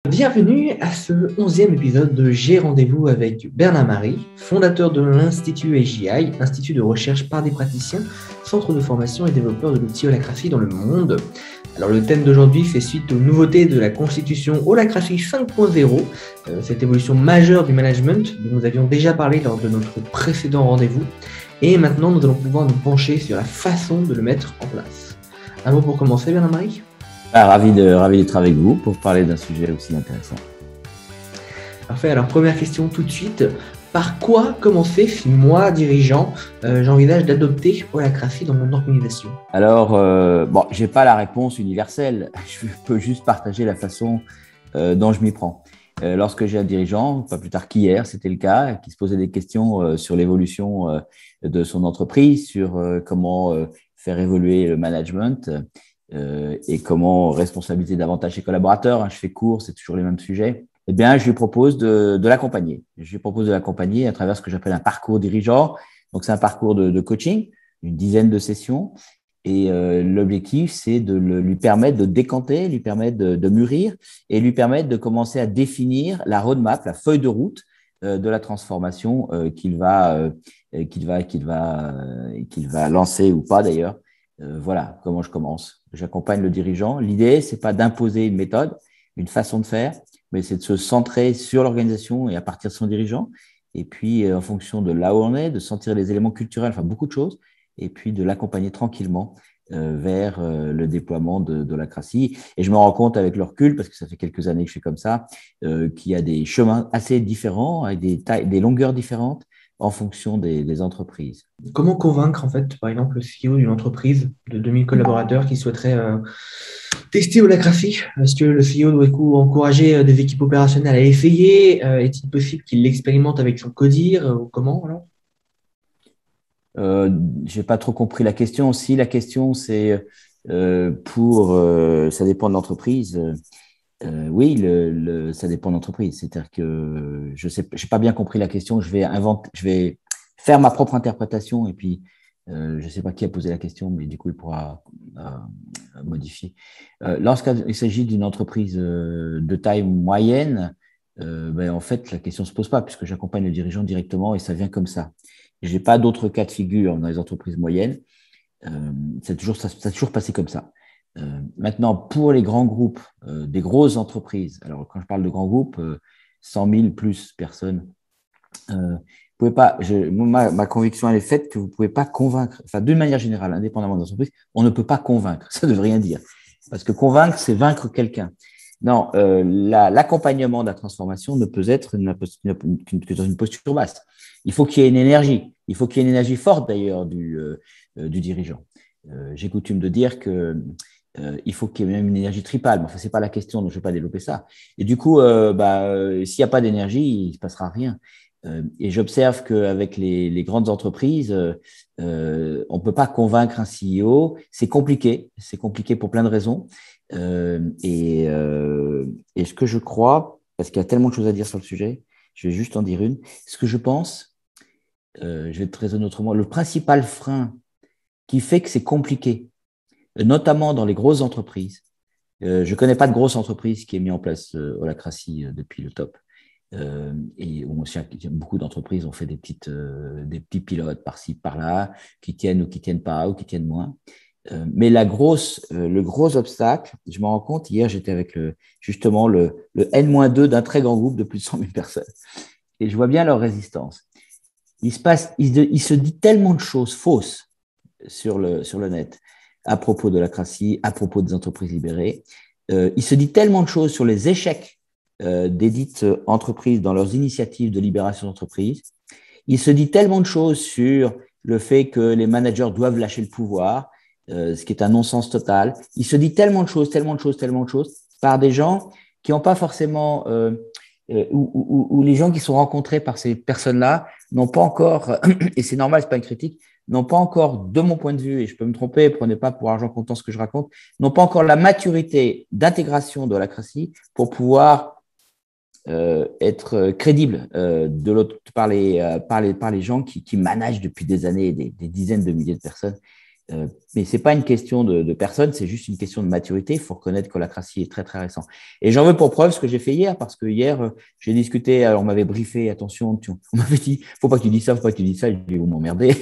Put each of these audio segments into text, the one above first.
Bienvenue à ce 11e épisode de J'ai rendez-vous avec Bernard Marie, fondateur de l'Institut AGI, Institut de recherche par des praticiens, centre de formation et développeur de l'outil holacratie dans le monde. Alors le thème d'aujourd'hui fait suite aux nouveautés de la constitution Holacratie 5.0, cette évolution majeure du management dont nous avions déjà parlé lors de notre précédent rendez-vous. Et maintenant, nous allons pouvoir nous pencher sur la façon de le mettre en place. Un mot pour commencer, Bernard Marie ? Ravi d'être avec vous pour parler d'un sujet aussi intéressant. Parfait. Alors, première question tout de suite. Par quoi commencer si moi, dirigeant, j'envisage d'adopter Holacratie dans mon organisation ? Alors, je n'ai pas la réponse universelle. Je peux juste partager la façon dont je m'y prends. Lorsque j'ai un dirigeant, pas plus tard qu'hier, c'était le cas, qui se posait des questions sur l'évolution de son entreprise, sur comment faire évoluer le management et comment responsabiliser davantage ses collaborateurs. Je fais court, c'est toujours les mêmes sujets. Eh bien, je lui propose de l'accompagner. Je lui propose de l'accompagner à travers ce que j'appelle un parcours dirigeant. Donc, c'est un parcours de coaching, une dizaine de sessions. Et l'objectif, c'est de lui permettre de décanter, lui permettre de mûrir et lui permettre de commencer à définir la roadmap, la feuille de route de la transformation qu'il va lancer ou pas d'ailleurs. Voilà comment je commence. J'accompagne le dirigeant. L'idée, c'est pas d'imposer une méthode, une façon de faire, mais c'est de se centrer sur l'organisation et à partir de son dirigeant. Et puis, en fonction de là où on est, de sentir les éléments culturels, enfin beaucoup de choses, et puis de l'accompagner tranquillement vers le déploiement de Holacratie. Et je me rends compte avec le recul, parce que ça fait quelques années que je fais comme ça, qu'il y a des chemins assez différents, avec des longueurs différentes, en fonction des entreprises. Comment convaincre, en fait, par exemple, le CEO d'une entreprise de 2000 collaborateurs qui souhaiterait tester Holacratie ? Est-ce que le CEO doit encourager des équipes opérationnelles à essayer ? Est-il possible qu'il l'expérimente avec son codir ? Comment alors ? Je n'ai pas trop compris la question. Si la question, c'est ça dépend de l'entreprise. Oui, ça dépend de l'entreprise. C'est-à-dire que je n'ai pas bien compris la question. Je vais faire ma propre interprétation et puis je ne sais pas qui a posé la question, mais du coup, il pourra modifier. Lorsqu'il s'agit d'une entreprise de taille moyenne, en fait, la question ne se pose pas puisque j'accompagne le dirigeant directement et ça vient comme ça. Je n'ai pas d'autres cas de figure dans les entreprises moyennes. Ça a toujours passé comme ça. Maintenant, pour les grands groupes, des grosses entreprises, alors quand je parle de grands groupes, 100 000 plus personnes, vous pouvez pas, ma conviction elle est faite que vous ne pouvez pas convaincre, enfin d'une manière générale, indépendamment de l'entreprise, on ne peut pas convaincre, ça ne veut rien dire. Parce que convaincre, c'est vaincre quelqu'un. Non, l'accompagnement de la transformation ne peut être que dans une posture basse. Il faut qu'il y ait une énergie. Il faut qu'il y ait une énergie forte d'ailleurs du dirigeant. J'ai coutume de dire que il faut qu'il y ait même une énergie tripale. Mais enfin, c'est pas la question, donc je ne vais pas développer ça. Et du coup, s'il n'y a pas d'énergie, il ne se passera rien. Et j'observe qu'avec les grandes entreprises, on ne peut pas convaincre un CEO. C'est compliqué pour plein de raisons. Et ce que je crois, parce qu'il y a tellement de choses à dire sur le sujet, je vais juste en dire une. Ce que je pense, je vais te raisonner autrement. Le principal frein qui fait que c'est compliqué, notamment dans les grosses entreprises. Je ne connais pas de grosse entreprise qui ait mis en place Holacratie depuis le top. Et beaucoup d'entreprises ont fait des petits pilotes par-ci, par-là, qui tiennent ou qui tiennent pas, ou qui tiennent moins. Mais le gros obstacle, je me rends compte, hier, j'étais avec justement le N-2 d'un très grand groupe de plus de 100 000 personnes. Et je vois bien leur résistance. Il se dit tellement de choses fausses sur le net à propos de Holacratie, à propos des entreprises libérées. Il se dit tellement de choses sur les échecs des dites entreprises dans leurs initiatives de libération d'entreprise. Il se dit tellement de choses sur le fait que les managers doivent lâcher le pouvoir, ce qui est un non-sens total. Il se dit tellement de choses par des gens qui n'ont pas forcément, ou les gens qui sont rencontrés par ces personnes-là n'ont pas encore, et c'est normal, c'est pas une critique, n'ont pas encore, de mon point de vue, et je peux me tromper, prenez pas pour argent comptant ce que je raconte, n'ont pas encore la maturité d'intégration de Holacratie pour pouvoir être crédible de l'autre par les gens qui managent depuis des années des dizaines de milliers de personnes. Mais ce n'est pas une question de personne, c'est juste une question de maturité. Il faut reconnaître que l'holacratie est très, très récent. Et j'en veux pour preuve ce que j'ai fait hier, parce que hier, j'ai discuté, alors on m'avait briefé, attention, on m'avait dit, il ne faut pas que tu dises ça, il ne faut pas que tu dises ça. Je dis, vous m'emmerdez,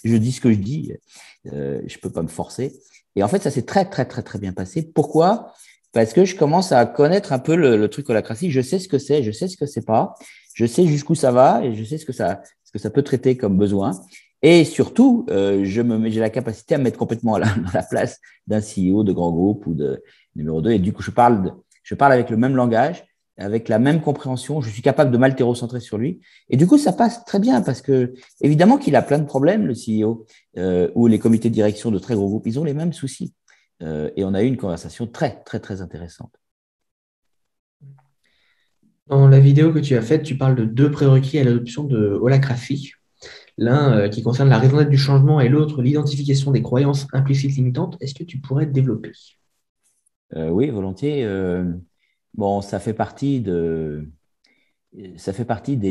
je dis ce que je dis, je ne peux pas me forcer. Et en fait, ça s'est très, très, très, très bien passé. Pourquoi? Parce que je commence à connaître un peu le truc holacratie. Je sais ce que c'est, je sais ce que c'est pas, je sais jusqu'où ça va et je sais ce que ça peut traiter comme besoin. Et surtout, j'ai la capacité à me mettre complètement dans la place d'un CEO de grand groupe ou de numéro 2. Et du coup, je parle avec le même langage, avec la même compréhension. Je suis capable de m'altéro-centrer sur lui. Et du coup, ça passe très bien parce que, évidemment, qu'il a plein de problèmes, le CEO, ou les comités de direction de très gros groupes. Ils ont les mêmes soucis. Et on a eu une conversation très, très, très intéressante. Dans la vidéo que tu as faite, tu parles de deux prérequis à l'adoption de holacratie. L'un qui concerne la raison d'être du changement et l'autre l'identification des croyances implicites limitantes. Est-ce que tu pourrais développer? Oui, volontiers. Bon, ça fait partie des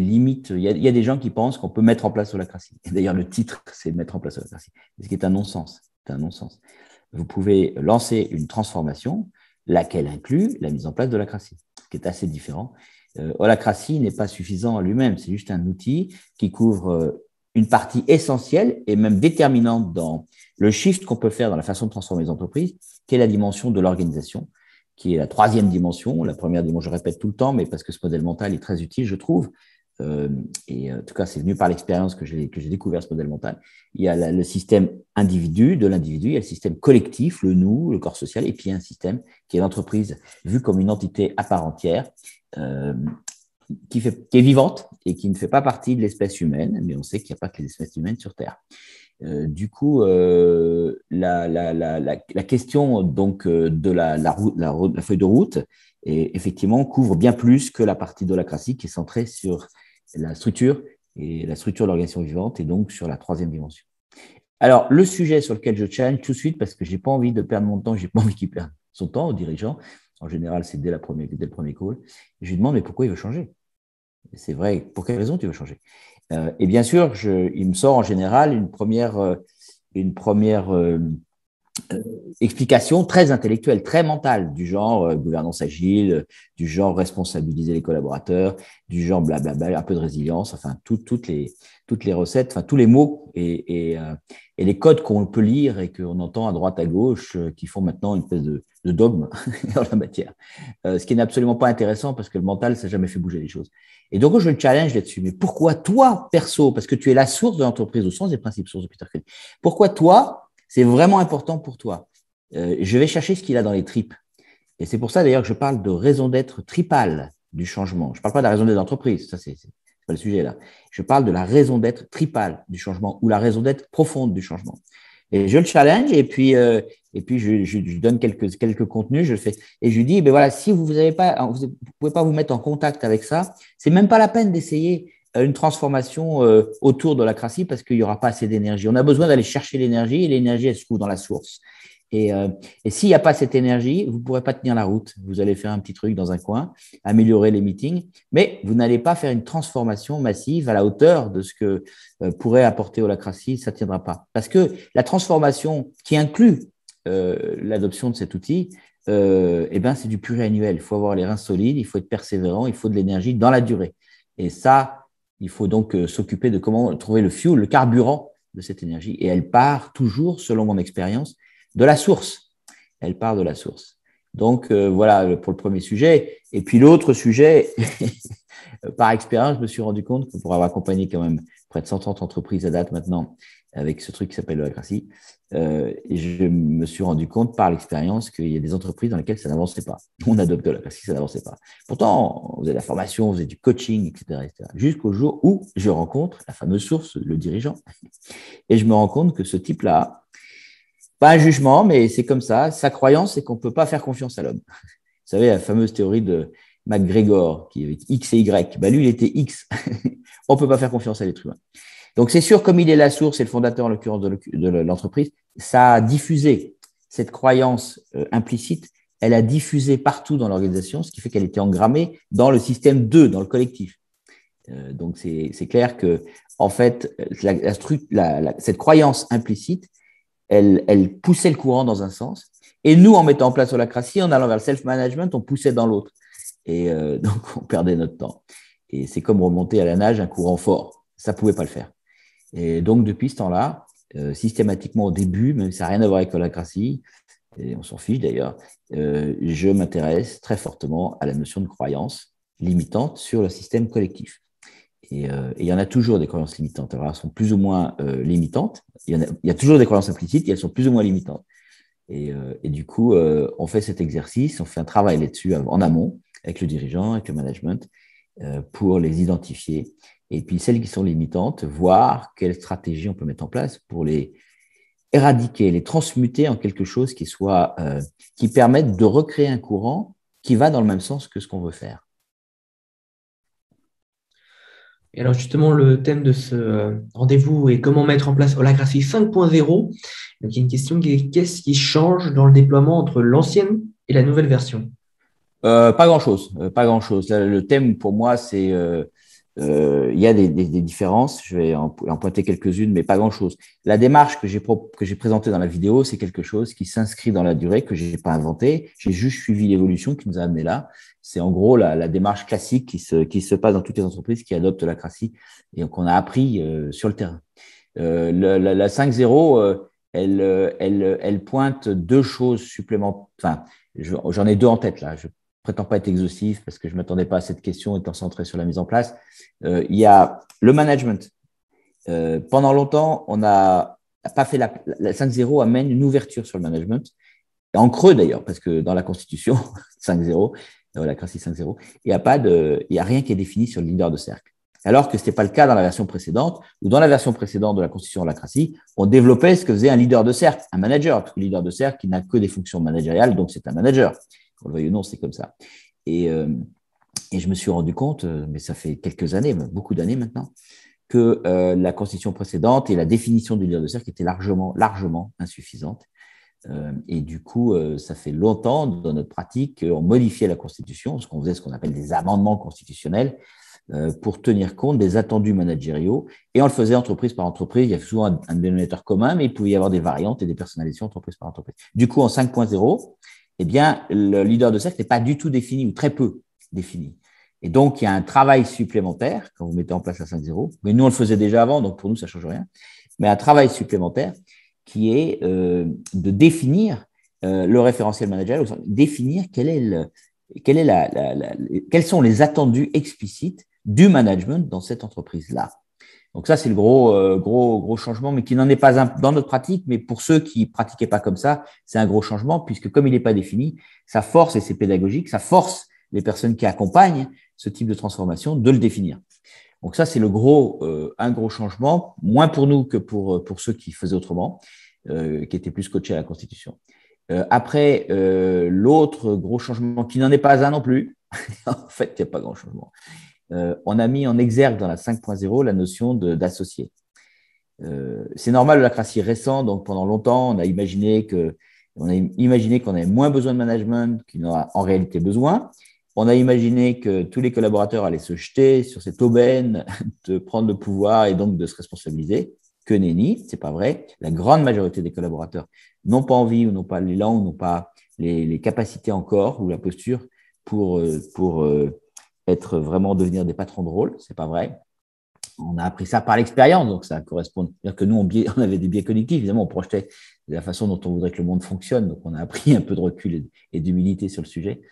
limites. Il y a des gens qui pensent qu'on peut mettre en place holacratie. Et d'ailleurs, le titre, c'est mettre en place holacratie, ce qui est un non-sens. C'est un non-sens. Vous pouvez lancer une transformation, laquelle inclut la mise en place de l'holacratie, ce qui est assez différent. Holacratie n'est pas suffisant à lui-même, c'est juste un outil qui couvre une partie essentielle et même déterminante dans le shift qu'on peut faire dans la façon de transformer les entreprises, qui est la dimension de l'organisation, qui est la troisième dimension. La première dimension, je répète tout le temps, mais parce que ce modèle mental est très utile, je trouve. Et en tout cas, c'est venu par l'expérience que j'ai découvert ce modèle mental. Il y a le système de l'individu, il y a le système collectif, le nous, le corps social, et puis il y a un système qui est l'entreprise vue comme une entité à part entière, qui est vivante et qui ne fait pas partie de l'espèce humaine, mais on sait qu'il n'y a pas que les espèces humaines sur Terre. Du coup, la question donc de la feuille de route effectivement couvre bien plus que la partie de l'holacratie qui est centrée sur la structure et la structure de l'organisation vivante et donc sur la troisième dimension. Alors, le sujet sur lequel je challenge tout de suite, parce que je n'ai pas envie de perdre mon temps, je n'ai pas envie qu'il perde son temps aux dirigeants, en général, c'est dès le premier call, je lui demande mais pourquoi il veut changer? C'est vrai, pour quelle raison tu veux changer? Et bien sûr, il me sort en général une première explication très intellectuelle, très mentale, du genre gouvernance agile, du genre responsabiliser les collaborateurs, du genre blablabla, un peu de résilience, enfin toutes les recettes, enfin tous les mots et les codes qu'on peut lire et qu'on entend à droite à gauche qui font maintenant une espèce de dogme en la matière. Ce qui n'est absolument pas intéressant parce que le mental, ça n'a jamais fait bouger les choses. Et donc, je le challenge là-dessus. Mais pourquoi toi, perso, parce que tu es la source de l'entreprise au sens des principes sources de Peter Thiel, pourquoi toi, c'est vraiment important pour toi? Je vais chercher ce qu'il a dans les tripes. Et c'est pour ça d'ailleurs que je parle de raison d'être tripale du changement. Je ne parle pas de la raison d'être d'entreprise, ça c'est pas le sujet là. Je parle de la raison d'être tripale du changement ou la raison d'être profonde du changement. Et je le challenge et puis je donne quelques contenus, je le fais et je lui dis ben voilà, si vous pouvez pas vous mettre en contact avec ça, c'est même pas la peine d'essayer une transformation autour de l'holacratie parce qu'il y aura pas assez d'énergie. On a besoin d'aller chercher l'énergie et l'énergie elle se trouve dans la source. Et s'il n'y a pas cette énergie, vous ne pourrez pas tenir la route. Vous allez faire un petit truc dans un coin, améliorer les meetings, mais vous n'allez pas faire une transformation massive à la hauteur de ce que pourrait apporter holacratie, ça ne tiendra pas. Parce que la transformation qui inclut l'adoption de cet outil, c'est du pluriannuel. Il faut avoir les reins solides, il faut être persévérant, il faut de l'énergie dans la durée. Et ça, il faut donc s'occuper de comment trouver le fuel, le carburant de cette énergie. Et elle part toujours, selon mon expérience, de la source. Elle part de la source. Donc, voilà pour le premier sujet. Et puis, l'autre sujet, par expérience, je me suis rendu compte que pour avoir accompagné quand même près de 130 entreprises à date maintenant avec ce truc qui s'appelle l'holacratie, je me suis rendu compte par l'expérience qu'il y a des entreprises dans lesquelles ça n'avançait pas. On adopte l'holacratie, ça n'avançait pas. Pourtant, on faisait de la formation, on faisait du coaching, etc. Jusqu'au jour où je rencontre la fameuse source, le dirigeant. Et je me rends compte que ce type-là, pas un jugement, mais c'est comme ça. Sa croyance, c'est qu'on ne peut pas faire confiance à l'homme. Vous savez, la fameuse théorie de McGregor, qui est X et Y. Ben, lui, il était X. On ne peut pas faire confiance à l'être humain. Donc, c'est sûr, comme il est la source et le fondateur, en l'occurrence, de l'entreprise, ça a diffusé cette croyance implicite. Elle a diffusé partout dans l'organisation, ce qui fait qu'elle était engrammée dans le système 2, dans le collectif. Donc, c'est clair que, en fait, cette croyance implicite, elle poussait le courant dans un sens. Et nous, en mettant en place Holacracy, en allant vers le self-management, on poussait dans l'autre. Et donc, on perdait notre temps. Et c'est comme remonter à la nage un courant fort. Ça ne pouvait pas le faire. Et donc, depuis ce temps-là, systématiquement au début, même si ça n'a rien à voir avec Holacracy, et on s'en fiche d'ailleurs, je m'intéresse très fortement à la notion de croyance limitante sur le système collectif. Et il y en a toujours des croyances limitantes. Alors, elles sont plus ou moins limitantes. Il y a toujours des croyances implicites et elles sont plus ou moins limitantes. Et du coup, on fait cet exercice, on fait un travail là-dessus en amont, avec le dirigeant, avec le management, pour les identifier. Et puis, celles qui sont limitantes, voir quelle stratégie on peut mettre en place pour les éradiquer, les transmuter en quelque chose qui permette de recréer un courant qui va dans le même sens que ce qu'on veut faire. Et alors justement, le thème de ce rendez-vous est comment mettre en place Holacracy 5.0. Donc il y a une question qui est qu'est-ce qui change dans le déploiement entre l'ancienne et la nouvelle version? Pas grand-chose, pas grand-chose. Le thème pour moi, c'est il y a des différences. Je vais en pointer quelques-unes, mais pas grand-chose. La démarche que j'ai présentée dans la vidéo, c'est quelque chose qui s'inscrit dans la durée, que j'ai pas inventé. J'ai juste suivi l'évolution qui nous a amené là. C'est en gros la démarche classique qui se passe dans toutes les entreprises qui adoptent Holacracy et qu'on a appris sur le terrain. La 5.0, elle pointe deux choses supplémentaires. Enfin, j'en ai deux en tête là. Je prétends pas être exhaustif parce que je m'attendais pas à cette question étant centré sur la mise en place. Il y a le management. Pendant longtemps, on n'a pas fait la 5.0 amène une ouverture sur le management, en creux d'ailleurs, parce que dans la Constitution 5.0, Holacracy 5.0, il y a rien qui est défini sur le leader de cercle. Alors que ce n'était pas le cas dans la version précédente, où dans la version précédente de la Constitution Holacracy, on développait ce que faisait un leader de cercle, un manager, un leader de cercle qui n'a que des fonctions managériales, donc c'est un manager. Qu'on le veuille ou non, c'est comme ça. Et je me suis rendu compte, mais ça fait quelques années, beaucoup d'années maintenant, que la constitution précédente et la définition du leader de cercle était largement insuffisante. Et du coup, ça fait longtemps dans notre pratique qu'on modifiait la constitution, ce qu'on faisait, ce qu'on appelle des amendements constitutionnels, pour tenir compte des attendus managériaux. Et on le faisait entreprise par entreprise. Il y avait souvent un dénominateur commun, mais il pouvait y avoir des variantes et des personnalisations entreprise par entreprise. Du coup, en 5.0, eh bien, le leader de cercle n'est pas du tout défini ou très peu défini. Et donc, il y a un travail supplémentaire quand vous mettez en place la 5.0. Mais nous, on le faisait déjà avant, donc pour nous, ça ne change rien. Mais un travail supplémentaire qui est de définir le référentiel managérial, définir quels sont les attendus explicites du management dans cette entreprise-là. Donc ça, c'est le gros changement, mais qui n'en est pas un dans notre pratique, mais pour ceux qui pratiquaient pas comme ça, c'est un gros changement, puisque comme il n'est pas défini, ça force, et c'est pédagogique, ça force les personnes qui accompagnent ce type de transformation de le définir. Donc ça, c'est un gros changement, moins pour nous que pour ceux qui faisaient autrement, qui étaient plus coachés à la Constitution. Après, l'autre gros changement, qui n'en est pas un non plus, en fait, il n'y a pas grand changement. On a mis en exergue dans la 5.0 la notion d'associé. C'est normal, Holacracy récent, donc pendant longtemps, on a imaginé qu'on avait moins besoin de management qu'il n'en a en réalité besoin. On a imaginé que tous les collaborateurs allaient se jeter sur cette aubaine de prendre le pouvoir et donc de se responsabiliser. Que nenni, c'est pas vrai. La grande majorité des collaborateurs n'ont pas envie ou n'ont pas l'élan ou n'ont pas les capacités encore ou la posture pour être vraiment devenir des patrons de rôle, c'est pas vrai. On a appris ça par l'expérience, donc ça correspond. C'est-à-dire que nous, on avait des biais cognitifs, évidemment, on projetait de la façon dont on voudrait que le monde fonctionne, donc on a appris un peu de recul et d'humilité sur le sujet.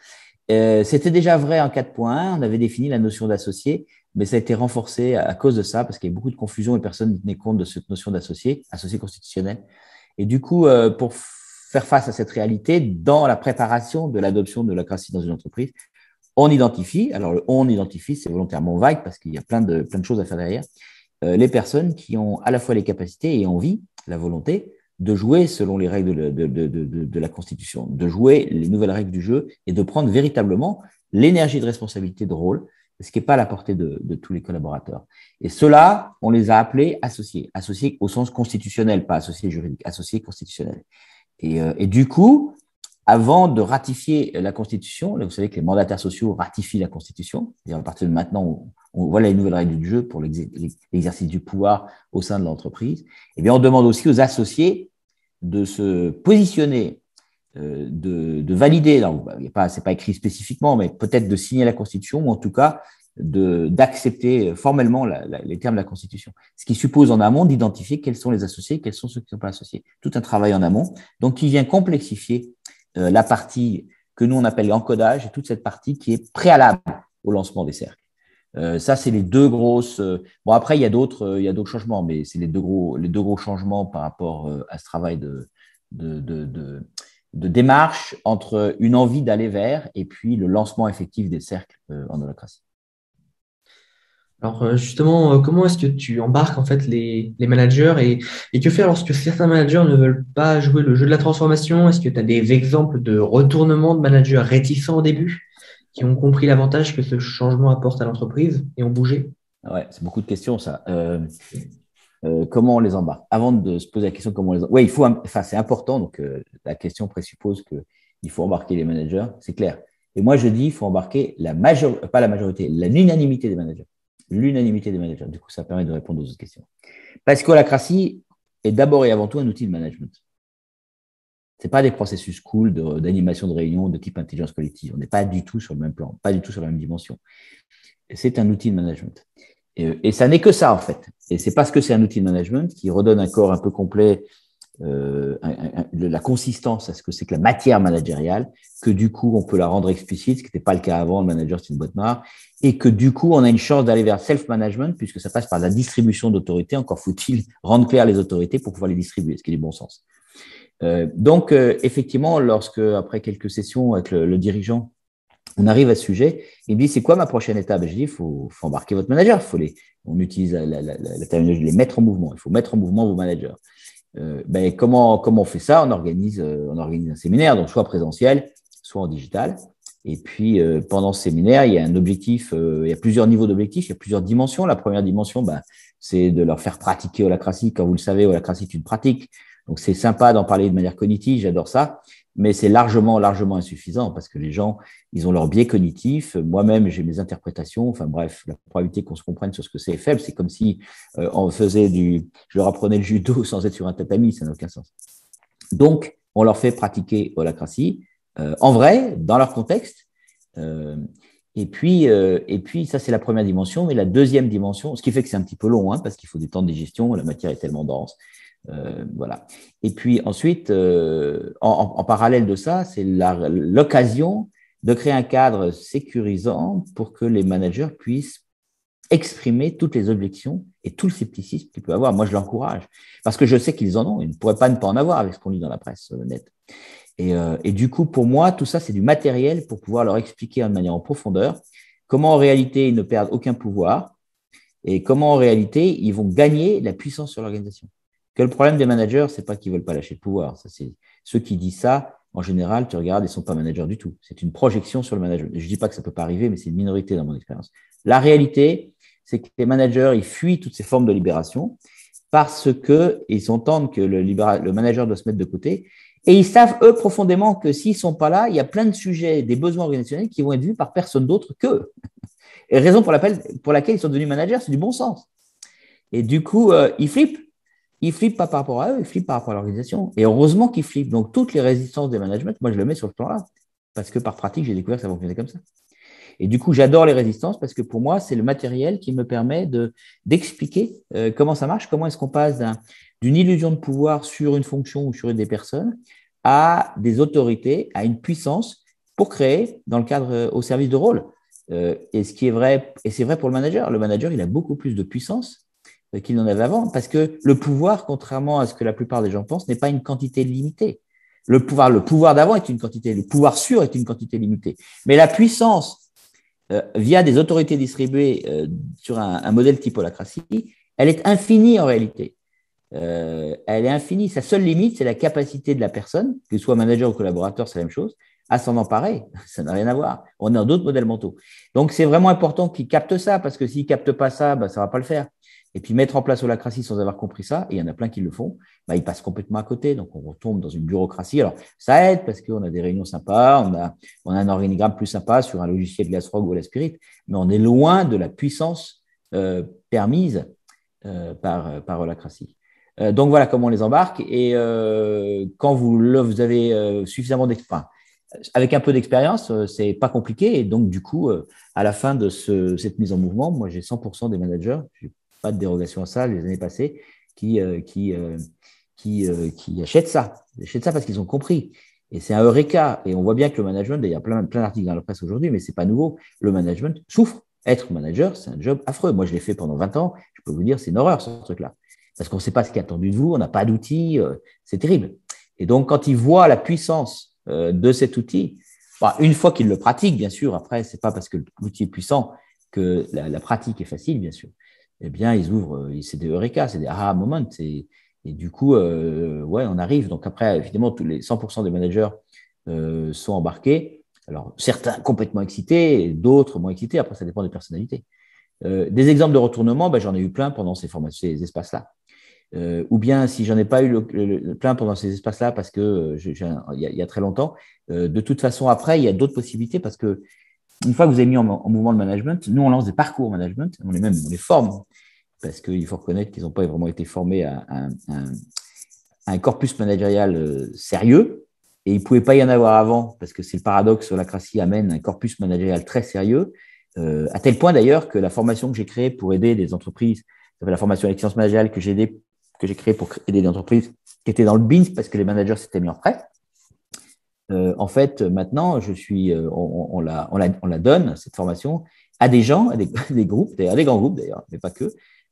C'était déjà vrai en 4.1, on avait défini la notion d'associé, mais ça a été renforcé à cause de ça, parce qu'il y a beaucoup de confusion et personne ne tenait compte de cette notion d'associé, associé constitutionnel. Et du coup, pour faire face à cette réalité, dans la préparation de l'adoption de Holacracy dans une entreprise, on identifie, alors on identifie, c'est volontairement vague parce qu'il y a plein de choses à faire derrière, les personnes qui ont à la fois les capacités et envie, la volonté, de jouer selon les règles de la Constitution, de jouer les nouvelles règles du jeu et de prendre véritablement l'énergie de responsabilité de rôle, ce qui n'est pas à la portée de tous les collaborateurs. Et ceux-là, on les a appelés associés au sens constitutionnel, pas associés juridiques, associés constitutionnels. Et du coup, avant de ratifier la Constitution, là, vous savez que les mandataires sociaux ratifient la Constitution, et à partir de maintenant, on voit les nouvelles règles du jeu pour l'exercice du pouvoir au sein de l'entreprise, eh bien, on demande aussi aux associés de se positionner, de valider, c'est pas écrit spécifiquement, mais peut-être de signer la Constitution, ou en tout cas d'accepter formellement les termes de la Constitution. Ce qui suppose en amont d'identifier quels sont les associés, quels sont ceux qui ne sont pas associés. Tout un travail en amont, donc qui vient complexifier la partie que nous on appelle l'encodage et toute cette partie qui est préalable au lancement des cercles. Ça, c'est les deux grosses. Bon, après, il y a d'autres changements, mais c'est les deux gros changements par rapport à ce travail de démarche entre une envie d'aller vers et puis le lancement effectif des cercles en holacratie. Alors justement, comment est-ce que tu embarques en fait les managers et que faire lorsque certains managers ne veulent pas jouer le jeu de la transformation? Est-ce que tu as des exemples de retournement de managers réticents au début qui ont compris l'avantage que ce changement apporte à l'entreprise et ont bougé? Ouais, c'est beaucoup de questions, ça. Comment on les embarque? Avant de se poser la question comment on les embarque, ouais, c'est important. Donc, la question présuppose qu'il faut embarquer les managers, c'est clair. Et moi, je dis il faut embarquer pas la majorité, l'unanimité des managers. L'unanimité des managers. Du coup, ça permet de répondre aux autres questions. Parce que l'holacratie est d'abord et avant tout un outil de management. Ce n'est pas des processus cool d'animation de réunion de type intelligence collective. On n'est pas du tout sur le même plan, pas du tout sur la même dimension. C'est un outil de management. Et ça n'est que ça, en fait. Et c'est parce que c'est un outil de management qui redonne un corps un peu complet, la consistance à ce que c'est que la matière managériale, que du coup, on peut la rendre explicite, ce qui n'était pas le cas avant, le manager, c'est une boîte noire, et que du coup, on a une chance d'aller vers self-management, puisque ça passe par la distribution d'autorités. Encore faut-il rendre clair les autorités pour pouvoir les distribuer, ce qui est du bon sens. Donc, effectivement, après quelques sessions avec le dirigeant, on arrive à ce sujet, il me dit, c'est quoi ma prochaine étape? Je dis, il faut embarquer votre manager, on utilise la terminologie, les mettre en mouvement, il faut mettre en mouvement vos managers. Comment on fait ça? On organise un séminaire, donc soit présentiel, soit en digital. Et puis, pendant ce séminaire, il y a un objectif, il y a plusieurs niveaux d'objectifs, il y a plusieurs dimensions. La première dimension, c'est de leur faire pratiquer holacratie. Comme vous le savez, holacratie est une pratique. Donc, c'est sympa d'en parler de manière cognitive, j'adore ça. Mais c'est largement insuffisant parce que les gens, ils ont leur biais cognitif. Moi-même, j'ai mes interprétations. Enfin bref, la probabilité qu'on se comprenne sur ce que c'est est faible. C'est comme si je leur apprenais le judo sans être sur un tatami, ça n'a aucun sens. Donc, on leur fait pratiquer holacratie en vrai, dans leur contexte. Et puis, ça, c'est la première dimension. Mais la deuxième dimension, ce qui fait que c'est un petit peu long, parce qu'il faut du temps de digestion, la matière est tellement dense. Voilà. Et puis ensuite, en parallèle de ça, c'est l'occasion de créer un cadre sécurisant pour que les managers puissent exprimer toutes les objections et tout le scepticisme qu'ils peuvent avoir. Moi, je l'encourage parce que je sais qu'ils en ont. Ils ne pourraient pas ne pas en avoir avec ce qu'on lit dans la presse nette. Et du coup, pour moi, tout ça, c'est du matériel pour pouvoir leur expliquer de manière en profondeur comment en réalité ils ne perdent aucun pouvoir et comment en réalité ils vont gagner la puissance sur l'organisation. Que le problème des managers, c'est pas qu'ils veulent pas lâcher le pouvoir. Ça, c'est ceux qui disent ça. En général, tu regardes, ils sont pas managers du tout. C'est une projection sur le management. Je dis pas que ça peut pas arriver, mais c'est une minorité dans mon expérience. La réalité, c'est que les managers, ils fuient toutes ces formes de libération parce que ils entendent que le manager doit se mettre de côté et ils savent eux profondément que s'ils sont pas là, il y a plein de sujets, des besoins organisationnels qui vont être vus par personne d'autre qu'eux. Et la raison pour laquelle ils sont devenus managers, c'est du bon sens. Et du coup, ils flippent. Ils flippent pas par rapport à eux, ils flippent par rapport à l'organisation. Et heureusement qu'ils flippent. Donc, toutes les résistances des managements, moi, je le mets sur ce plan-là. Parce que par pratique, j'ai découvert que ça fonctionnait comme ça. Et du coup, j'adore les résistances parce que pour moi, c'est le matériel qui me permet d'expliquer comment ça marche, comment est-ce qu'on passe d'une illusion de pouvoir sur une fonction ou sur des personnes à des autorités, à une puissance pour créer dans le cadre au service de rôle. Et ce qui est vrai, et c'est vrai pour le manager. Le manager, il a beaucoup plus de puissance qu'il n'en avait avant, parce que le pouvoir, contrairement à ce que la plupart des gens pensent, n'est pas une quantité limitée. Le pouvoir d'avant est une quantité, le pouvoir sûr est une quantité limitée. Mais la puissance, via des autorités distribuées sur un modèle type holacratie, elle est infinie en réalité. Elle est infinie. Sa seule limite, c'est la capacité de la personne, que ce soit manager ou collaborateur, c'est la même chose, à s'en emparer. Ça n'a rien à voir. On est dans d'autres modèles mentaux. Donc, c'est vraiment important qu'ils captent ça, parce que s'ils ne captent pas ça, ça ne va pas le faire. Et puis, mettre en place holacratie sans avoir compris ça, et il y en a plein qui le font, ils passent complètement à côté. Donc, on retombe dans une bureaucratie. Alors, ça aide parce qu'on a des réunions sympas, on a un organigramme plus sympa sur un logiciel Glassrog ou Spirit, mais on est loin de la puissance permise par holacratie. Donc voilà comment on les embarque. Et quand vous avez suffisamment d'expérience, avec un peu d'expérience, c'est pas compliqué. Et donc du coup, à la fin de cette mise en mouvement, moi j'ai 100% des managers, j'ai pas de dérogation à ça les années passées, qui, euh, qui, euh, qui achètent ça. Ils achètent ça parce qu'ils ont compris. Et c'est un eureka. Et on voit bien que le management, il y a plein d'articles dans la presse aujourd'hui, mais c'est pas nouveau. Le management souffre. Être manager, c'est un job affreux. Moi, je l'ai fait pendant 20 ans. Je peux vous dire, c'est une horreur, ce truc-là. Parce qu'on ne sait pas ce qui est attendu de vous, on n'a pas d'outils, c'est terrible. Et donc, quand ils voient la puissance de cet outil, bah, une fois qu'ils le pratiquent, bien sûr, après, c'est pas parce que l'outil est puissant que la pratique est facile, bien sûr. Eh bien, ils ouvrent, c'est des eureka, c'est des aha moments. Et du coup, ouais, on arrive. Donc après, évidemment, tous les 100% des managers sont embarqués. Alors, certains complètement excités, et d'autres moins excités. Après, ça dépend des personnalités. Des exemples de retournement, ben, j'en ai eu plein pendant ces formations, ces espaces-là. Ou bien, si j'en ai pas eu plein pendant ces espaces-là, parce que il y a très longtemps, de toute façon, après, il y a d'autres possibilités parce que une fois que vous avez mis en mouvement le management, nous, on lance des parcours management, on les forme parce qu'il faut reconnaître qu'ils n'ont pas vraiment été formés à un corpus managérial sérieux. Et il ne pouvait pas y en avoir avant, parce que c'est le paradoxe, Holacracy amène un corpus managérial très sérieux, à tel point d'ailleurs que la formation que j'ai créée pour aider les entreprises, la formation à l'excellence managériale que j'ai créée pour aider des entreprises qui étaient dans le BINS parce que les managers s'étaient mis en prêt. En fait, maintenant, on la donne, cette formation, à des gens, à des groupes, à des grands groupes d'ailleurs, mais pas que,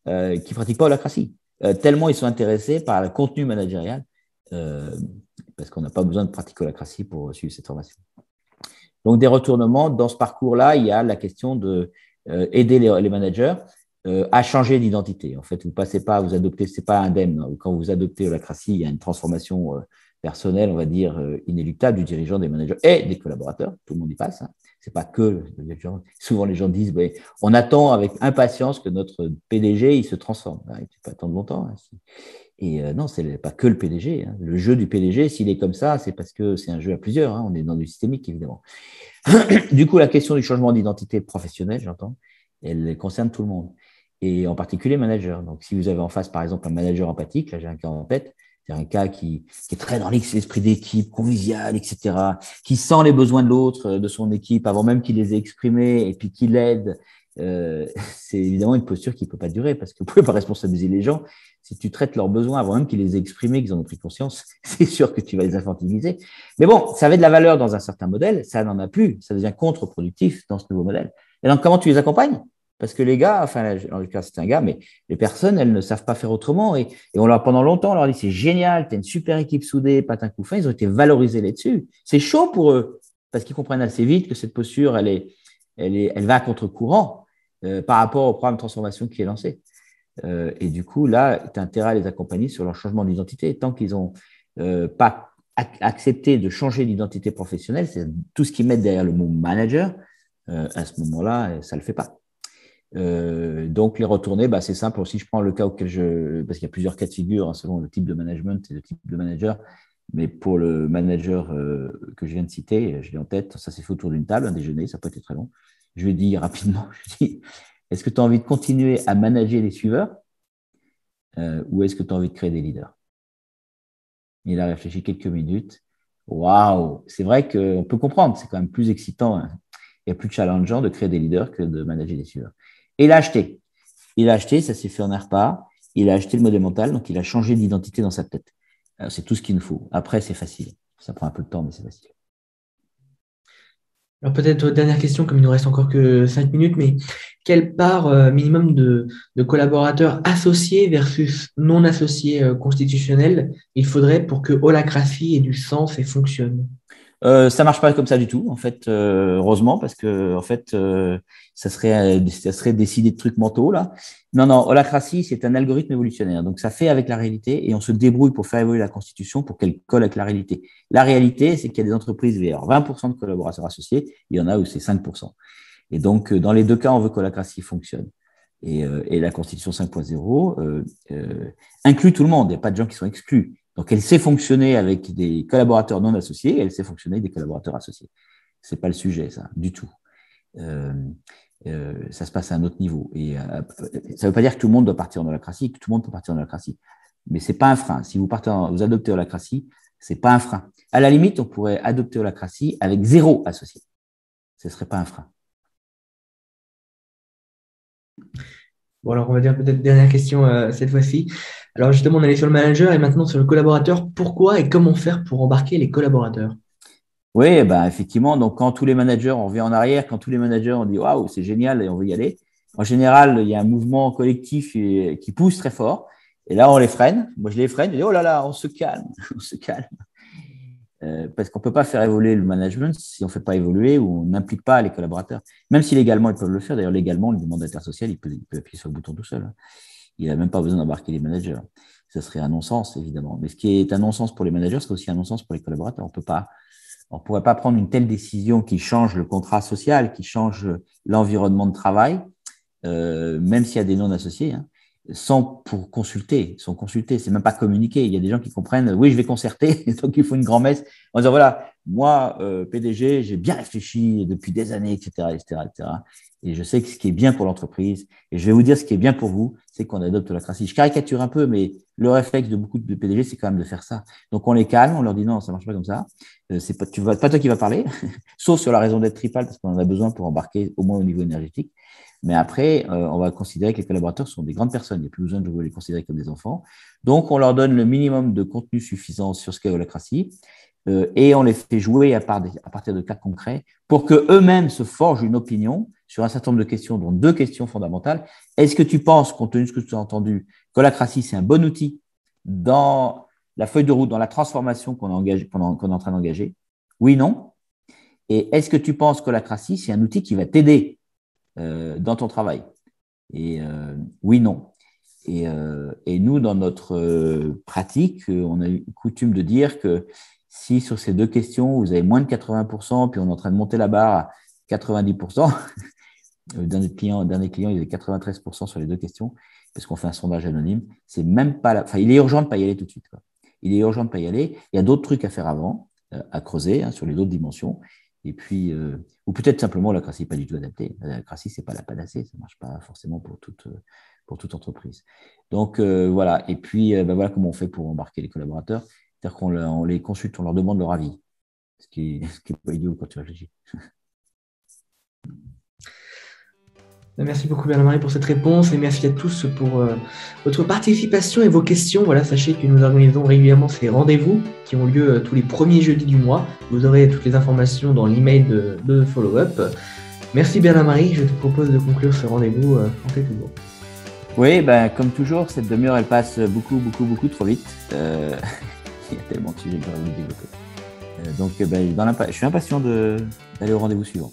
qui ne pratiquent pas Holacracy. Tellement ils sont intéressés par le contenu managérial, parce qu'on n'a pas besoin de pratiquer Holacracy pour suivre cette formation. Donc, des retournements, dans ce parcours-là, il y a la question de aider les managers à changer d'identité. En fait, vous passez pas, vous adoptez, c'est pas indemne. Quand vous adoptez Holacracy, il y a une transformation personnelle, on va dire, inéluctable du dirigeant, des managers et des collaborateurs. Tout le monde y passe. Hein. C'est pas que souvent les gens disent, ouais, on attend avec impatience que notre PDG il se transforme. Il ne peut pas attendre longtemps. Hein. Et non, c'est pas que le PDG. Hein. Le jeu du PDG, s'il est comme ça, c'est parce que c'est un jeu à plusieurs. Hein. On est dans du systémique, évidemment. Du coup, la question du changement d'identité professionnelle, j'entends, elle concerne tout le monde. Et en particulier manager. Donc, si vous avez en face, par exemple, un manager empathique, là, j'ai un cas en tête, c'est un cas qui est très dans l'esprit d'équipe, convivial, etc., qui sent les besoins de l'autre, de son équipe, avant même qu'il les ait exprimés, et puis qui l'aide. C'est évidemment une posture qui ne peut pas durer, parce que vous ne pouvez pas responsabiliser les gens. Si tu traites leurs besoins avant même qu'ils les aient exprimés, qu'ils en ont pris conscience, c'est sûr que tu vas les infantiliser. Mais bon, ça avait de la valeur dans un certain modèle, ça n'en a plus, ça devient contre-productif dans ce nouveau modèle. Et donc, comment tu les accompagnes? Parce que les gars, enfin, en tout cas, c'est un gars, mais les personnes, elles ne savent pas faire autrement. Et pendant longtemps, on leur dit, c'est génial, tu as une super équipe soudée, patin coup fin, ils ont été valorisés là-dessus. C'est chaud pour eux, parce qu'ils comprennent assez vite que cette posture, elle va à contre-courant par rapport au programme de transformation qui est lancé. Et du coup, là, tu as intérêt à les accompagner sur leur changement d'identité. Tant qu'ils n'ont pas accepté de changer d'identité professionnelle, c'est tout ce qu'ils mettent derrière le mot manager, à ce moment-là, ça ne le fait pas. Donc, les retourner, bah, c'est simple. Si je prends le cas auquel parce qu'il y a plusieurs cas de figure hein, selon le type de management et le type de manager, mais pour le manager que je viens de citer, je l'ai en tête, ça s'est fait autour d'une table, un déjeuner, ça peut être très long. Je lui ai dit rapidement, est-ce que tu as envie de continuer à manager les suiveurs ou est-ce que tu as envie de créer des leaders? Il a réfléchi quelques minutes. Waouh, c'est vrai qu'on peut comprendre, c'est quand même plus excitant hein, et plus challengeant de créer des leaders que de manager des suiveurs. Et il a acheté. Il a acheté, ça s'est fait en un repas. Il a acheté le modèle mental, donc il a changé d'identité dans sa tête. C'est tout ce qu'il nous faut. Après, c'est facile. Ça prend un peu de temps, mais c'est facile. Alors peut-être dernière question, comme il nous reste encore que 5 minutes, mais quelle part minimum de collaborateurs associés versus non associés constitutionnels il faudrait pour que Holacracy ait du sens et fonctionne? Ça marche pas comme ça du tout, en fait, heureusement, parce que en fait, ça serait décider de trucs mentaux là. Non, Holacracy, c'est un algorithme évolutionnaire, donc ça fait avec la réalité et on se débrouille pour faire évoluer la Constitution pour qu'elle colle avec la réalité. La réalité, c'est qu'il y a des entreprises où il y a 20% de collaborateurs associés, il y en a où c'est 5%. Et donc, dans les deux cas, on veut que Holacracy fonctionne. Et la Constitution 5.0 inclut tout le monde, il n'y a pas de gens qui sont exclus. Donc, elle sait fonctionner avec des collaborateurs non associés et elle sait fonctionner avec des collaborateurs associés. Ce n'est pas le sujet, ça, du tout. Ça se passe à un autre niveau. Et ça ne veut pas dire que tout le monde doit partir en holacratie, que tout le monde peut partir en holacratie. Mais ce n'est pas un frein. Si vous adoptez Holacracy, ce n'est pas un frein. À la limite, on pourrait adopter Holacracy avec 0 associé. Ce ne serait pas un frein. Bon, alors on va dire peut-être dernière question cette fois-ci. Alors justement, on est allé sur le manager et maintenant sur le collaborateur. Pourquoi et comment faire pour embarquer les collaborateurs? Oui, ben, effectivement. Donc, quand tous les managers, on revient en arrière, quand tous les managers, on dit waouh, c'est génial et on veut y aller. En général, il y a un mouvement collectif qui pousse très fort. Et là, on les freine. Moi, je les freine. Je dis oh là là, on se calme, on se calme. Parce qu'on ne peut pas faire évoluer le management si on ne fait pas évoluer ou on n'implique pas les collaborateurs. Même si légalement, ils peuvent le faire. D'ailleurs, légalement, le mandataire social, il peut appuyer sur le bouton tout seul. Il n'a même pas besoin d'embarquer les managers. Ce serait un non-sens, évidemment. Mais ce qui est un non-sens pour les managers, c'est aussi un non-sens pour les collaborateurs. On ne pourrait pas prendre une telle décision qui change le contrat social, qui change l'environnement de travail, même s'il y a des non-associés, hein, sans consulter. C'est même pas communiquer. Il y a des gens qui comprennent, oui, je vais concerter, donc il faut une grand-messe en disant, voilà, moi, PDG, j'ai bien réfléchi depuis des années, etc., etc., etc. Et je sais que ce qui est bien pour l'entreprise, et je vais vous dire ce qui est bien pour vous, c'est qu'on adopte Holacracy. Je caricature un peu, mais le réflexe de beaucoup de PDG, c'est quand même de faire ça. Donc, on les calme, on leur dit non, ça marche pas comme ça. C'est pas toi qui vas parler, sauf sur la raison d'être Tripal, parce qu'on en a besoin pour embarquer au moins au niveau énergétique. Mais après, on va considérer que les collaborateurs sont des grandes personnes. Il n'y a plus besoin de les considérer comme des enfants. Donc, on leur donne le minimum de contenu suffisant sur ce qu'est Holacracy et on les fait jouer à partir de cas concrets pour qu'eux-mêmes se forgent une opinion sur un certain nombre de questions, dont 2 questions fondamentales. Est-ce que tu penses, compte tenu de ce que tu as entendu, qu'Holacracy, c'est un bon outil dans la feuille de route, dans la transformation qu'on est en train d'engager? Oui, non. Et est-ce que tu penses qu'Holacracy, c'est un outil qui va t'aider dans ton travail? Et oui, non. Et nous, dans notre pratique, on a eu coutume de dire que si sur ces 2 questions, vous avez moins de 80%, puis on est en train de monter la barre à 90%, le dernier client, il y avait 93% sur les 2 questions, parce qu'on fait un sondage anonyme, c'est même pas enfin, il est urgent de ne pas y aller tout de suite, quoi. Il est urgent de ne pas y aller. Il y a d'autres trucs à faire avant, à creuser sur les autres dimensions. Et puis, ou peut-être simplement Holacracy n'est pas du tout adapté. Holacracy, ce n'est pas la panacée, ça ne marche pas forcément pour toute entreprise. Donc, voilà. Et puis, voilà comment on fait pour embarquer les collaborateurs. C'est-à-dire qu'on les consulte, on leur demande leur avis, ce qui n'est pas idiot quand tu réfléchis. Merci beaucoup Bernard-Marie pour cette réponse et merci à tous pour votre participation et vos questions. Voilà, sachez que nous organisons régulièrement ces rendez-vous qui ont lieu tous les premiers jeudis du mois. Vous aurez toutes les informations dans l'email de follow-up. Merci Bernard-Marie, je te propose de conclure ce rendez-vous en quelques mots. Oui, comme toujours, cette demi-heure, elle passe beaucoup trop vite. Il y a tellement de sujets que j'aurais voulu développer. Donc, je suis impatient d'aller au rendez-vous suivant.